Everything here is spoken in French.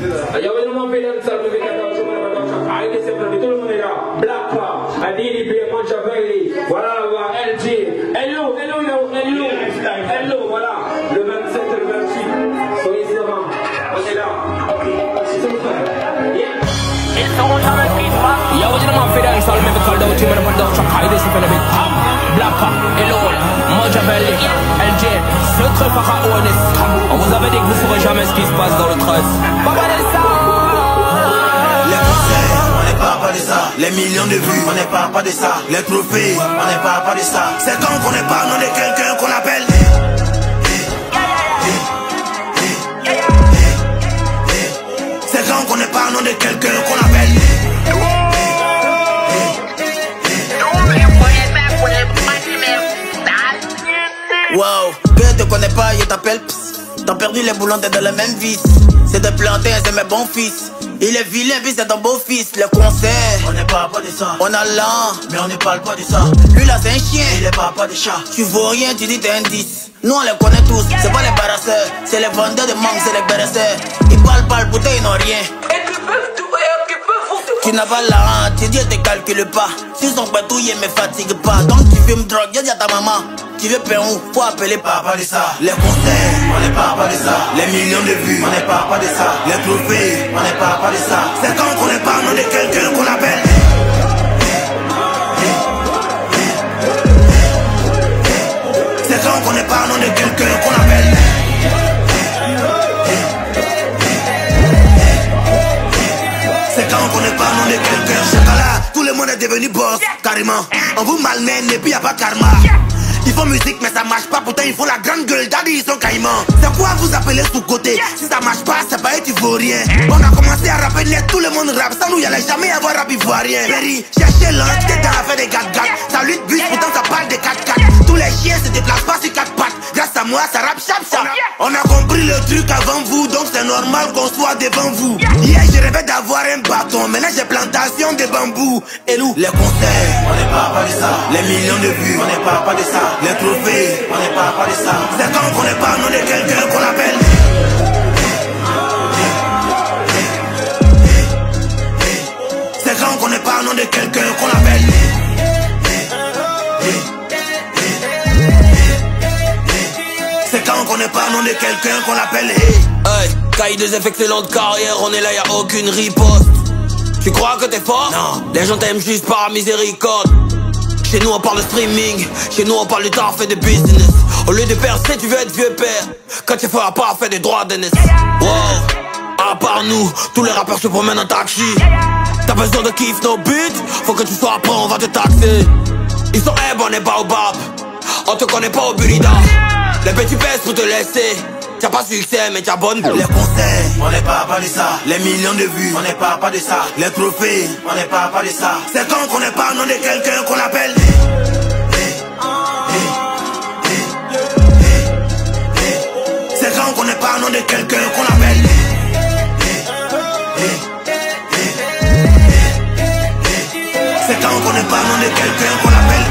Yo, we don't pay themselves to make a production. I listen to the Tulmunera, Black Pop, DDP, Machiavelli, voilà, LG. Hello, voilà. Le 27 et le 28. Soyez sereins. On est là. Ils seront jamais pris de main. Yo, you don't pay themselves, maybe call out to me production. I listen to the big Black Pop, hello, Machiavelli, LG. Ce truc à Honest. On vous avait dit que vous ne saurez jamais ce qui se passe dans le trust. Papa de ça. Les concerts, on n'est pas de ça. Les millions de vues, on n'est pas de ça. Les trophées, on n'est pas de ça. C'est quand qu'on n'est pas nom de quelqu'un qu'on appelle. C'est quand qu'on n'est pas nom de quelqu'un qu'on appelle. Wow, que te connais pas, je t'appelle. T'as perdu les boulons, t'es dans le même vice. C'est de planter, c'est mes bons fils. Il est vilain, puis c'est ton beau-fils. Le concert, on n'est pas de ça. On a l'an, mais on ne parle pas de ça. Lui là c'est un chien, il est pas de chat. Tu vaux rien, tu dis t'es un 10. Nous on les connaît tous, c'est pas les barasseurs. C'est les vendeurs de mangue, c'est les barasseurs. Ils parlent, pourtant ils n'ont rien. Tu n'as pas la honte, tes dieux te calculent pas. S'ils sont patouillés, me fatigue pas. Donc tu fumes drogue, y'a dit à ta maman. Tu veux payer où? Faut appeler papa de ça. Les concerts, on n'est pas de ça. Les millions de vues, on n'est pas de ça. Les trophées, on n'est pas de ça. C'est quand qu'on n'est pas nom de quelqu'un qu'on appelle. C'est quand qu'on n'est pas nom de quelqu'un qu'on appelle. C'est quand qu'on n'est pas nom de quelqu'un. Chacala, tout le monde est devenu boss, carrément. On vous malmène et puis y'a pas karma. Ils font musique mais ça marche pas, pourtant ils font la grande gueule, daddy ils sont caïmans. C'est quoi vous appelez sous-côté? Si ça marche pas, c'est pas eux tu vaux rien. On a commencé à rapper net, tout le monde rappe. Sans nous y'allait jamais avoir rap ivoirien. Berry, cherchez l'entité dans l'affaire des gars. Ça lutte bus, pourtant ça parle de 4x4. Tous les chiens se déplacent pas sur 4 pattes. Grâce à moi ça rappe chap. On a compris le truc avant vous, donc c'est normal qu'on soit devant vous. Hier je rêvais d'avoir un bâton, maintenant j'ai plantation de bambou. Et nous, les concerts, on n'est pas de ça. Les millions de vues, on n'est pas de ça. Les trophées, on n'est pas de ça. C'est quand qu'on n'est pas nom de quelqu'un qu'on appelle. C'est quand qu'on n'est pas nom de quelqu'un qu'on appelle. C'est quand qu'on n'est pas nom de quelqu'un qu'on appelle. Hey, cahier des excellentes carrières, on est là, y'a aucune riposte. Tu crois que t'es fort? Non, les gens t'aiment juste par miséricorde. Chez nous on parle de streaming, chez nous on parle du taf et de business. Au lieu de percer tu veux être vieux père. Quand tu feras pas faire des droits d'aînesse. Wow, à part nous, tous les rappeurs se promènent en taxi. T'as besoin de kiff, no beat, faut que tu sois prêt, on va te taxer. Ils sont on est pas au bab. On te connaît pas au burida. Les petits pèses pour te laisser. T'as pas succès mais t'as bonne. Les concerts, on n'est pas de ça. Les millions de vues, on n'est pas de ça. Les trophées, on n'est pas de ça. C'est quand qu'on n'est pas nom de quelqu'un qu'on appelle. C'est quand qu'on n'est pas nom de quelqu'un qu'on appelle. C'est quand qu'on n'est pas nom de quelqu'un qu'on appelle.